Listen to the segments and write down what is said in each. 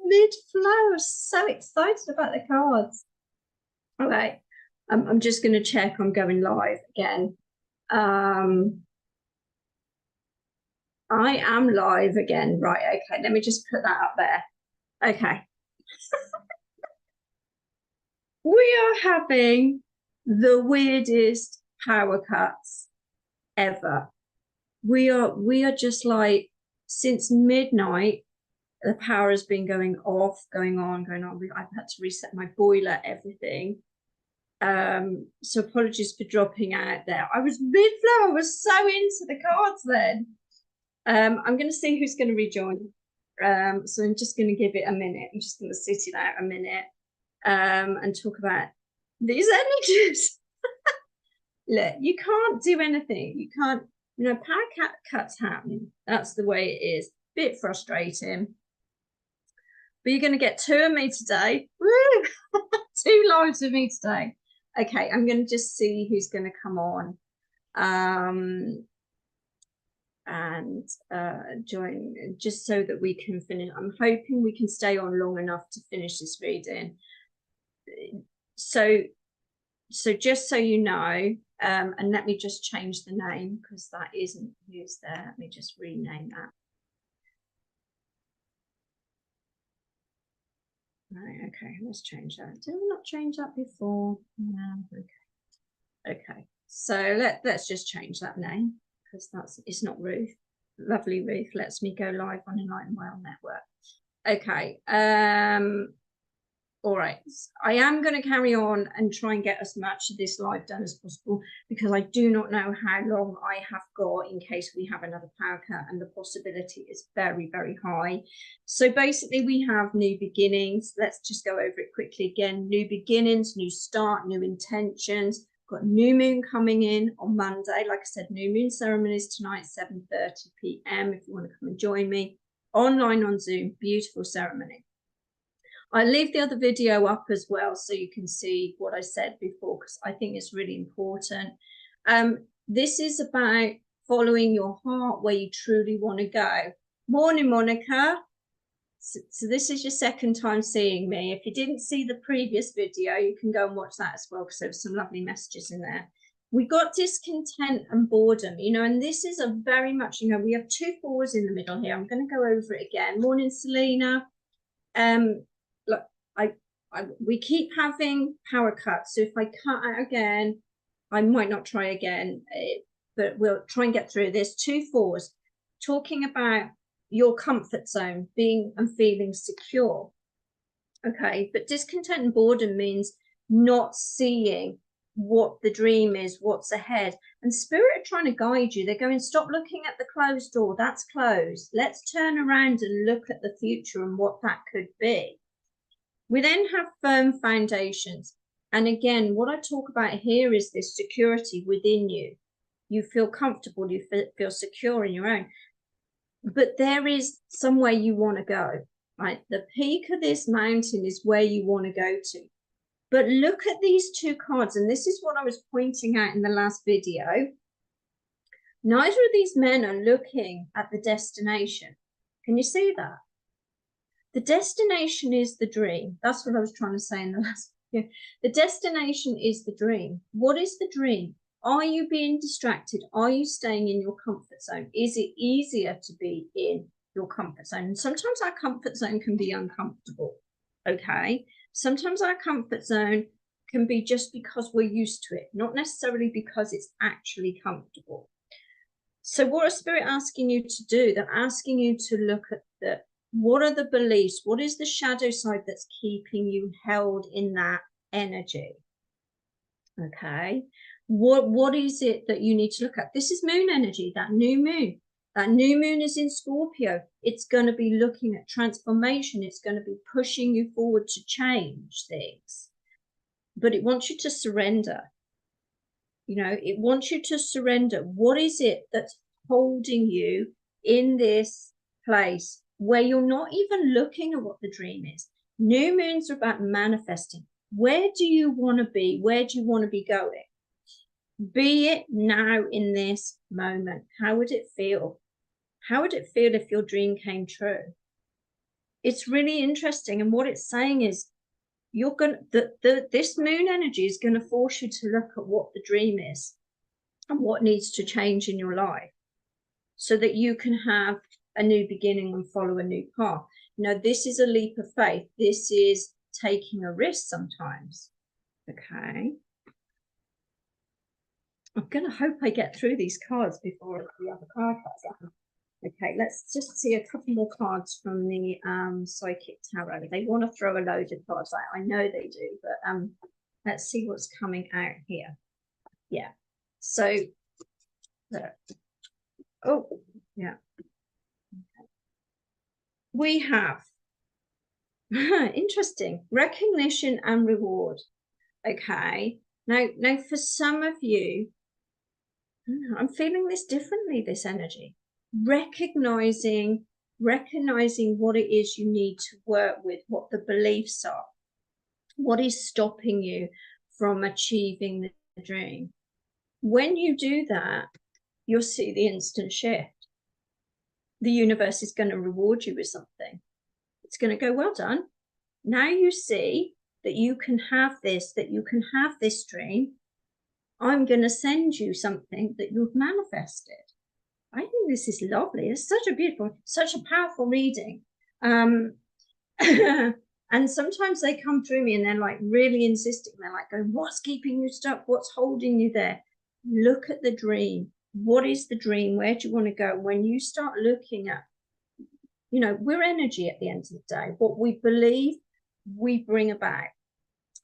mid-flow. I was so excited about the cards. All right. I'm just going to check I'm going live again. I am live again. Right. Okay. Let me just put that up there. Okay. We are having the weirdest power cuts ever. We are just like, since midnight, the power has been going off, going on. I've had to reset my boiler, everything. So apologies for dropping out there. I was mid-flow. I was so into the cards then. I'm going to see who's going to rejoin. So I'm just going to give it a minute. I'm just going to sit it out a minute and talk about these energies. Look, you can't do anything. You can't, power cuts happen. That's the way it is. Bit frustrating. But you're going to get 2 of me today. Woo! 2 lives of me today. Okay, I'm going to just see who's going to come on and join, just so that we can finish. I'm hoping we can stay on long enough to finish this reading. So just so you know, and let me just change the name because that isn't used there. Let me just rename that. Right, okay, let's change that. Did I not change that before? No, okay. So let's just change that name because it's not Ruth. Lovely Ruth lets me go live on Enlightened Well Network. Okay. All right, I am going to carry on and try and get as much of this live done as possible because I do not know how long I have got in case we have another power cut, and the possibility is very, very high. So basically we have new beginnings. Let's just go over it quickly again. New beginnings, new start, new intentions. Got new moon coming in on Monday. Like I said, new moon ceremonies tonight, 7:30 p.m. if you want to come and join me online on Zoom. Beautiful ceremony. I leave the other video up as well so you can see what I said before because I think it's really important. This is about following your heart where you truly want to go. Morning, Monica. So this is your second time seeing me. If you didn't see the previous video, you can go and watch that as well because there were some lovely messages in there. We got discontent and boredom, and this is a very much, we have 2 4s in the middle here. I'm going to go over it again. Morning, Selena. Look, we keep having power cuts, so if I cut out again, I might not try again, but we'll try and get through this. 2 4s talking about your comfort zone, being and feeling secure. Okay, but discontent and boredom means not seeing what the dream is, what's ahead. And spirit are trying to guide you. They're going, stop looking at the closed door, that's closed. Let's turn around and look at the future and what that could be. We then have firm foundations. And again, what I talk about here is this security within you. You feel comfortable, you feel secure in your own. But there is somewhere you want to go, right? The peak of this mountain is where you want to go to. But look at these 2 cards, and this is what I was pointing out in the last video. Neither of these men are looking at the destination. Can you see that? The destination is the dream. That's what I was trying to say in the last video. The destination is the dream. What is the dream? Are you being distracted? Are you staying in your comfort zone? Is it easier to be in your comfort zone? And sometimes our comfort zone can be uncomfortable, okay? Sometimes our comfort zone can be just because we're used to it, not necessarily because it's actually comfortable. So what is Spirit asking you to do? They're asking you to look at what are the beliefs? What is the shadow side that's keeping you held in that energy? Okay. What is it that you need to look at? This is moon energy, that new moon. That new moon is in Scorpio. It's going to be looking at transformation. It's going to be pushing you forward to change things. But it wants you to surrender. It wants you to surrender. What is it that's holding you in this place where you're not even looking at what the dream is? New moons are about manifesting. Where do you want to be? Where do you want to be going? Be it now in this moment. How would it feel? How would it feel if your dream came true? It's really interesting. And what it's saying is you're going to, this moon energy is going to force you to look at what the dream is and what needs to change in your life so that you can have a new beginning and follow a new path. This is a leap of faith. This is taking a risk sometimes. Okay. I'm going to hope I get through these cards before the other card comes out. Okay, let's just see a couple more cards from the Psychic Tarot. They want to throw a load of cards out. I know they do, but let's see what's coming out here. Yeah. So, oh, yeah. Okay. We have interesting recognition and reward. Okay. Now, for some of you, I'm feeling this differently. This energy. Recognizing what it is you need to work with, what the beliefs are, what is stopping you from achieving the dream. When you do that, you'll see the instant shift. The universe is going to reward you with something. It's going to go, well done. Now you see that you can have this, dream. I'm going to send you something that you've manifested. I think this is lovely. It's such a beautiful, such a powerful reading. And sometimes they come through me and they're like really insisting. They're like, going, what's keeping you stuck? What's holding you there? Look at the dream. What is the dream? Where do you want to go? When you start looking at, we're energy at the end of the day. What we believe, we bring about.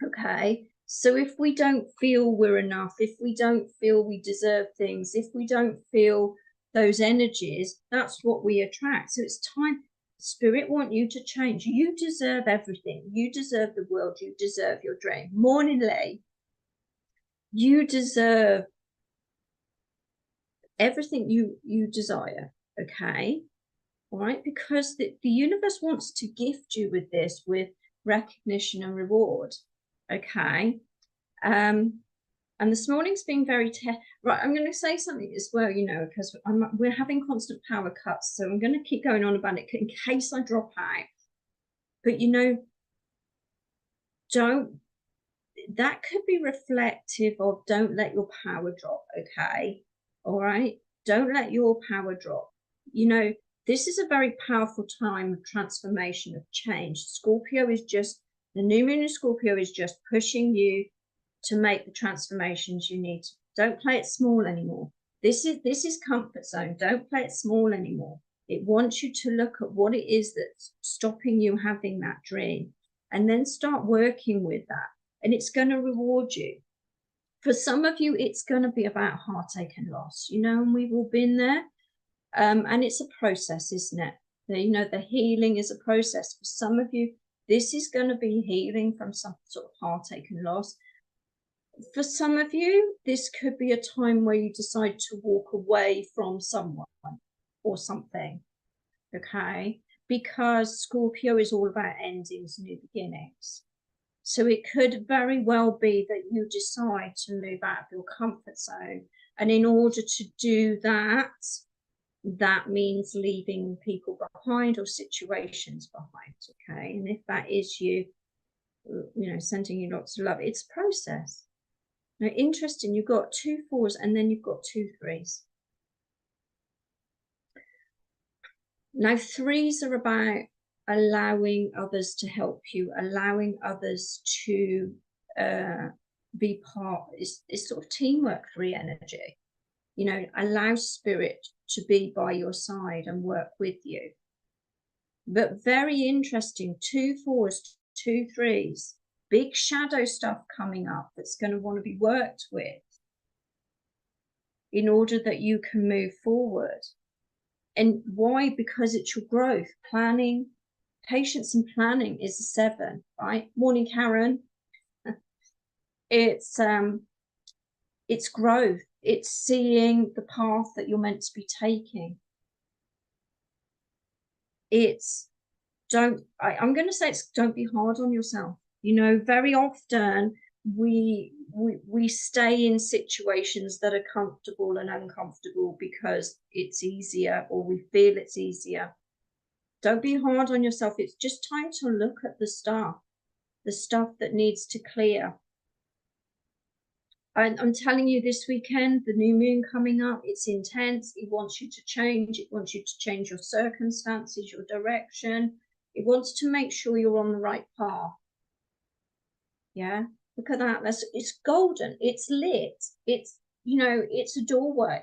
Okay. So if we don't feel we're enough, if we don't feel we deserve things, if we don't feel those energies, that's what we attract. So it's time. Spirit want you to change. You deserve everything. You deserve the world. You deserve your dream. Morning, Lay. You deserve everything you desire. Okay. All right. Because the universe wants to gift you with this, with recognition and reward. Okay. And this morning's been very right. I'm going to say something as well, because we're having constant power cuts, so I'm going to keep going on about it in case I drop out. But that could be reflective of don't let your power drop. Okay, all right, don't let your power drop. This is a very powerful time of transformation, of change. Scorpio is just the new moon in Scorpio is just pushing you to make the transformations you need. Don't play it small anymore. This is comfort zone. Don't play it small anymore. It wants you to look at what it is that's stopping you having that dream and then start working with that. And it's going to reward you. For some of you, it's going to be about heartache and loss, and we've all been there. And it's a process, isn't it? The healing is a process. For some of you, this is going to be healing from some sort of heartache and loss. For some of you, this could be a time where you decide to walk away from someone or something, okay? Because Scorpio is all about endings, new beginnings. So it could very well be that you decide to move out of your comfort zone. And in order to do that, that means leaving people behind or situations behind, okay? And if that is you, sending you lots of love, it's a process. Now, interesting, you've got 2 4s and then you've got 2 3s. Now, 3s are about allowing others to help you, allowing others to be part. It's sort of teamwork, 3 energy. Allow spirit to be by your side and work with you. But very interesting, 2 4s, 2 3s. Big shadow stuff coming up that's going to want to be worked with in order that you can move forward. And why? Because it's your growth. Planning, patience and planning is a 7, right? Morning, Karen. It's growth. It's seeing the path that you're meant to be taking. I'm going to say don't be hard on yourself. Very often we stay in situations that are comfortable and uncomfortable because it's easier or we feel it's easier. Don't be hard on yourself. It's just time to look at the stuff that needs to clear. I'm telling you, this weekend, the new moon coming up, it's intense. It wants you to change. It wants you to change your circumstances, your direction. It wants to make sure you're on the right path. Yeah, look at that. It's golden. It's lit. It's, you know, it's a doorway.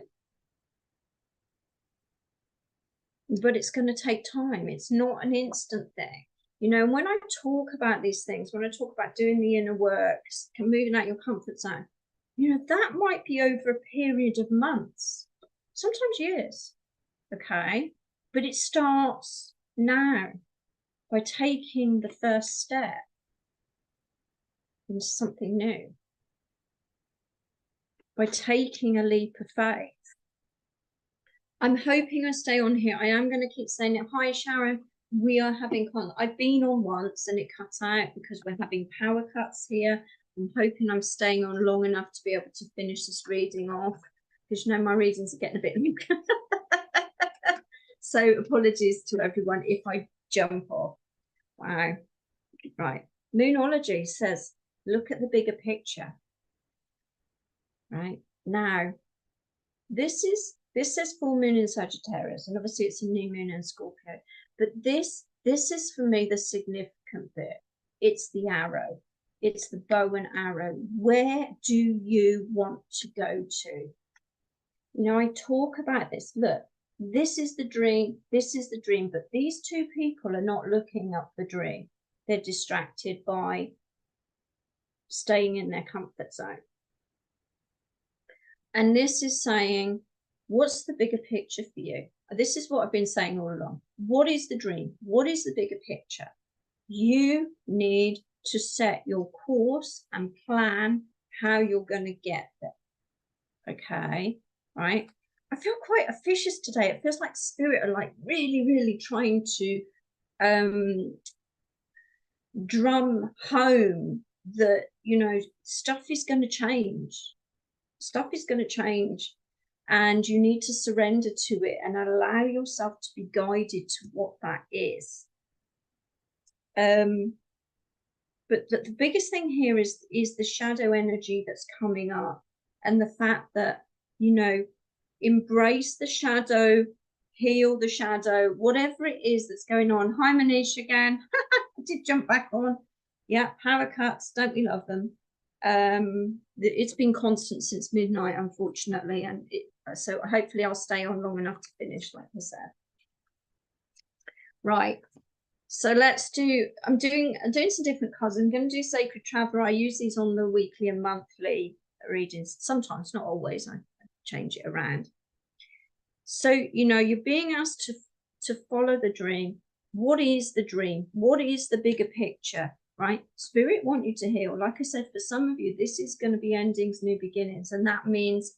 But it's going to take time. It's not an instant thing. You know, when I talk about these things, when I talk about doing the inner work, moving out your comfort zone, you know, that might be over a period of months, sometimes years, okay? But it starts now by taking the first step into something new, by taking a leap of faith. I'm hoping I stay on here. I am going to keep saying it. Hi, Sharon. We are having I've been on once and it cuts out because we're having power cuts here. I'm hoping I'm staying on long enough to be able to finish this reading off, because you know my readings are getting a bit longer. So apologies to everyone if I jump off. Wow. Right. Moonology says, look at the bigger picture. Right. Now, this says full moon in Sagittarius, and obviously it's a new moon in Scorpio. But this is for me the significant bit. It's the arrow. It's the bow and arrow. Where do you want to go to? You know, I talk about this. Look, this is the dream. This is the dream. But these two people are not looking up the dream. They're distracted by staying in their comfort zone. And this is saying, what's the bigger picture for you? This is what I've been saying all along. What is the dream? What is the bigger picture? You need to set your course and plan how you're going to get there. Okay, right? I feel quite officious today. It feels like spirit are like really, really trying to drum home that, you know, stuff is going to change. Stuff is going to change. And you need to surrender to it and allow yourself to be guided to what that is. But the biggest thing here is the shadow energy that's coming up, and the fact that, you know, embrace the shadow, heal the shadow, whatever it is that's going on. Hi, Manish again. I did jump back on. Yeah, power cuts. Don't we love them? It's been constant since midnight, unfortunately, and so hopefully I'll stay on long enough to finish, like I said. Right, so let's do, I'm doing some different cards. I'm going to do Sacred Traveler. I use these on the weekly and monthly readings, sometimes, not always. I change it around. So, you know, you're being asked to follow the dream. What is the dream? What is the bigger picture? Right? Spirit want you to heal. Like I said, for some of you, this is going to be endings, new beginnings. And that means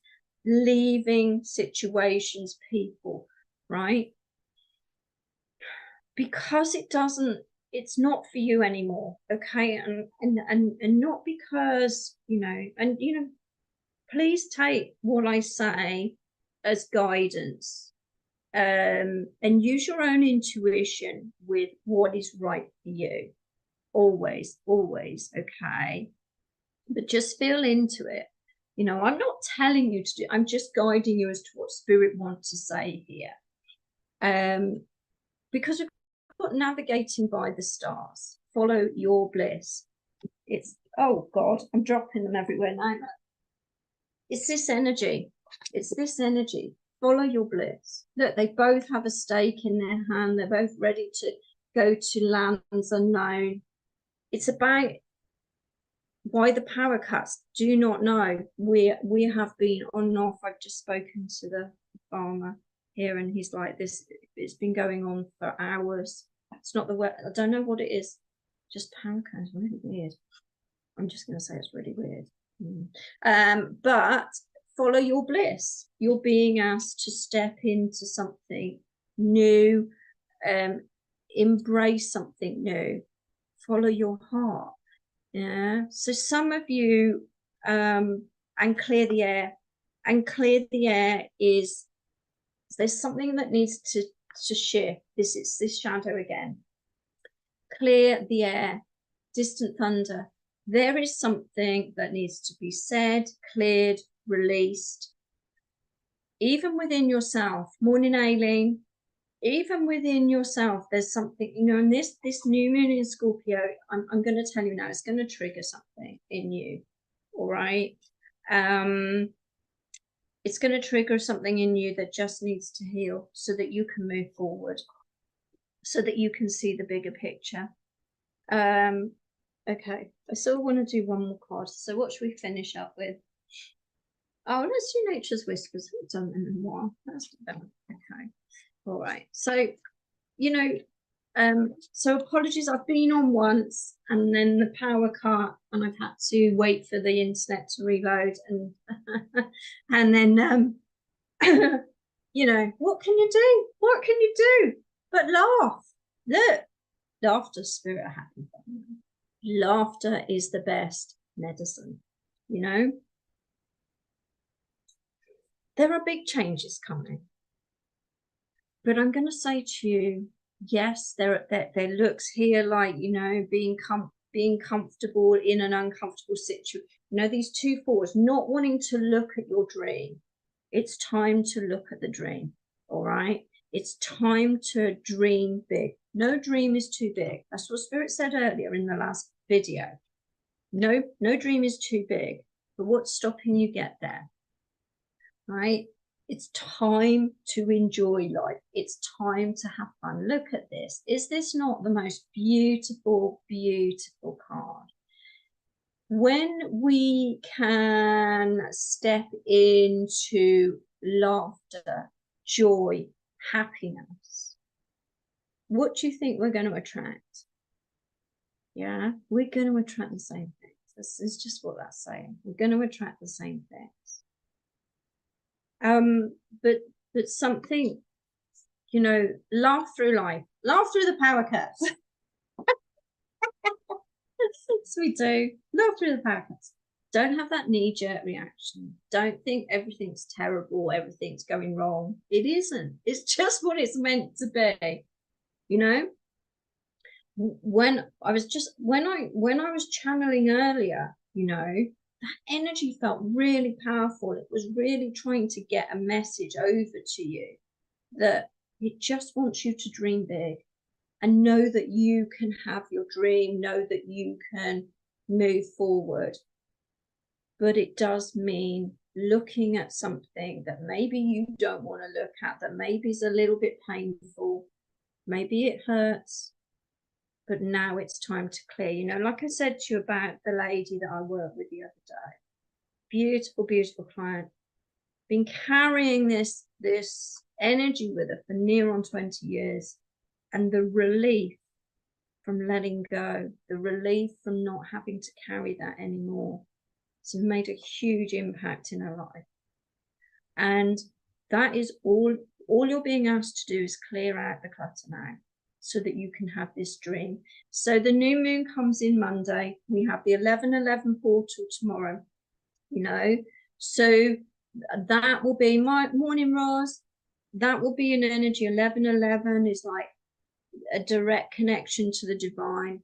leaving situations, people, right? Because it's not for you anymore. Okay. And not because, you know, please take what I say as guidance, and use your own intuition with what is right for you. Always, okay? But just feel into it. You know, I'm not telling you to do, I'm just guiding you as to what spirit wants to say here. Because we've got navigating by the stars. Follow your bliss. It's, oh God, I'm dropping them everywhere now. It's this energy. It's this energy. Follow your bliss. Look, they both have a stake in their hand. They're both ready to go to lands unknown. It's about why the power cuts. Do not know. We have been on and off. I've just spoken to the farmer here, and he's like, this, it's been going on for hours. It's not the word. I don't know what it is. Just power cuts. Really weird. I'm just going to say it's really weird. But follow your bliss. You're being asked to step into something new, embrace something new. Follow your heart. Yeah. So some of you, and clear the air. And clear the air is, there's something that needs to shift. This is this shadow again. Clear the air, distant thunder. There is something that needs to be said, cleared, released. Even within yourself. Morning, Aileen. Even within yourself, there's something, you know, and this new moon in Scorpio, I'm going to tell you now, it's going to trigger something in you. All right. It's going to trigger something in you that just needs to heal so that you can move forward, so that you can see the bigger picture. Okay, I still want to do one more card. So what should we finish up with? Oh, let's do Nature's Whispers. We've done them in a while. That's done. Okay. All right. So, you know, so apologies. I've been on once and then the power cut and I've had to wait for the internet to reload and and then you know, what can you do? What can you do but laugh? Look, laughter, spirit, happy family. Laughter is the best medicine, you know. There are big changes coming. But I'm going to say to you, yes, there looks here like, you know, being comfortable in an uncomfortable situation. You know, these 2 fours, not wanting to look at your dream. It's time to look at the dream, all right? It's time to dream big. No dream is too big. That's what Spirit said earlier in the last video. No dream is too big. But what's stopping you get there, right? It's time to enjoy life. It's time to have fun. Look at this. Is this not the most beautiful, beautiful card? When we can step into laughter, joy, happiness, what do you think we're going to attract? Yeah, we're going to attract the same things. This is just what that's saying. We're going to attract the same things. But something, you know, laugh through life, laugh through the power cuts. Yes, we do. Laugh through the power cuts. Don't have that knee-jerk reaction. Don't think everything's terrible, everything's going wrong. It isn't. It's just what it's meant to be. You know, when I was channeling earlier, you know, that energy felt really powerful. It was really trying to get a message over to you that it just wants you to dream big and know that you can have your dream, know that you can move forward. But it does mean looking at something that maybe you don't want to look at, that maybe is a little bit painful, maybe it hurts, but now it's time to clear. You know, like I said to you about the lady that I worked with the other day, beautiful, beautiful client, been carrying this energy with her for near on 20 years, and the relief from letting go, the relief from not having to carry that anymore, it's made a huge impact in her life. And that is all you're being asked to do is clear out the clutter now, so that you can have this dream. So the new moon comes in Monday. We have the 11/11 portal tomorrow, you know. So that will be my morning, Roz. That will be an energy. 11/11 is like a direct connection to the divine.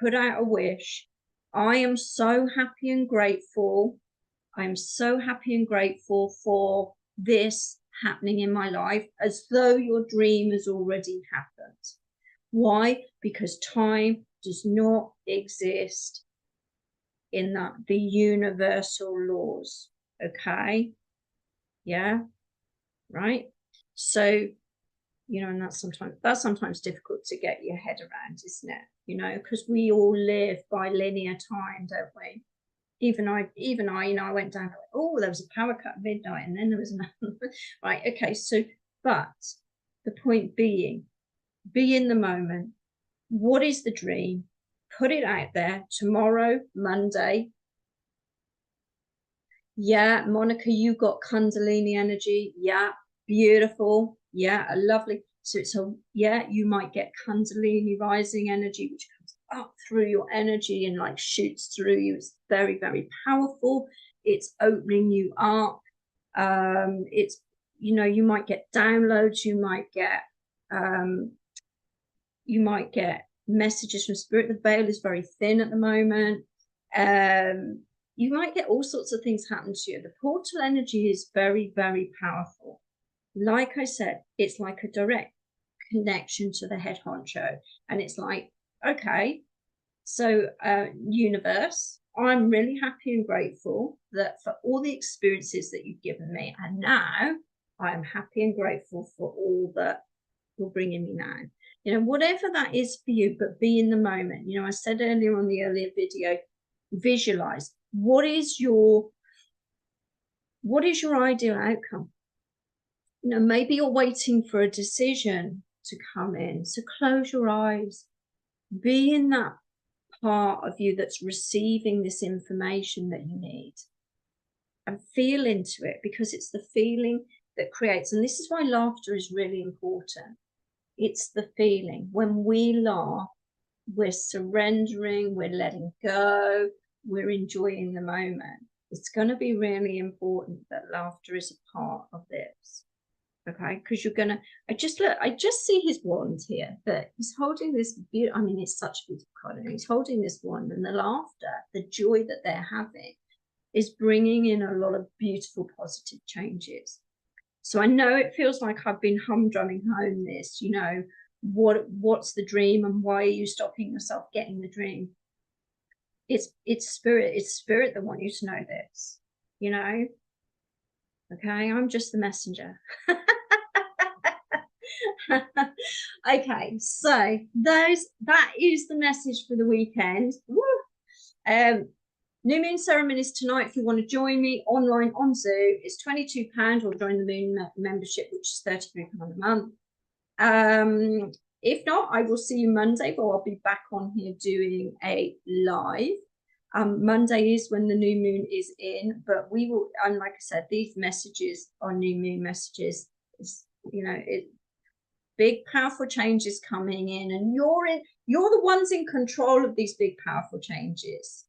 Put out a wish. I am so happy and grateful. I'm so happy and grateful for this happening in my life, as though your dream has already happened. Why? Because time does not exist in the universal laws. Okay? Yeah? Right? So, you know, and that's sometimes difficult to get your head around, isn't it? You know, because we all live by linear time, don't we? Even I, you know, I went down, oh, there was a power cut at midnight, and then there was another. Right, okay, so, but the point being, be in the moment. What is the dream? Put it out there. Tomorrow, Monday. Yeah, Monica, you got Kundalini energy. Yeah, beautiful. Yeah, a lovely. So it's yeah, you might get Kundalini rising energy, which comes up through your energy and like shoots through you. It's very, very powerful. It's opening you up. It's, you know, you might get downloads, you might get You might get messages from spirit. The veil is very thin at the moment. You might get all sorts of things happen to you. The portal energy is very, very powerful. Like I said, it's like a direct connection to the head honcho. And it's like, okay, so universe, I'm really happy and grateful that for all the experiences that you've given me. And now I am happy and grateful for all that you're bringing me now. You know, whatever that is for you, but be in the moment. You know, I said earlier on the earlier video, visualize what is your ideal outcome. You know, maybe you're waiting for a decision to come in. So close your eyes, be in that part of you that's receiving this information that you need, and feel into it, because it's the feeling that creates. And this is why laughter is really important. It's the feeling. When we laugh, we're surrendering, we're letting go, we're enjoying the moment. It's going to be really important that laughter is a part of this. Okay, because you're gonna, I just see his wand here, but he's holding this beautiful, I mean, it's such a beautiful card, and he's holding this wand, and the laughter, the joy that they're having is bringing in a lot of beautiful positive changes. So I know it feels like I've been humdrumming home this, you know, what's the dream and why are you stopping yourself getting the dream? It's spirit that want you to know this, you know. Okay, I'm just the messenger. Okay, so that is the message for the weekend. New moon ceremonies tonight. If you want to join me online on Zoom, it's £22, or join the moon membership, which is £33 a month. If not, I will see you Monday, but I'll be back on here doing a live. Monday is when the new moon is in, but we will, and like I said, these messages are new moon messages. It's, you know, big powerful changes coming in, and you're the ones in control of these big powerful changes.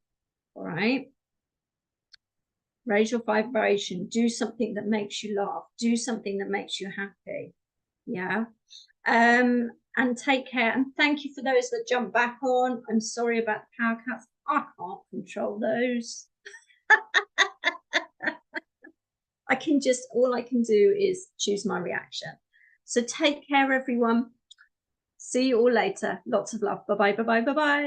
All right, raise your vibration, do something that makes you laugh, do something that makes you happy. Yeah. And take care, and thank you for those that jump back on. I'm sorry about the power cuts, I can't control those. All I can do is choose my reaction. So take care, everyone. See you all later. Lots of love. Bye bye, bye bye, bye bye.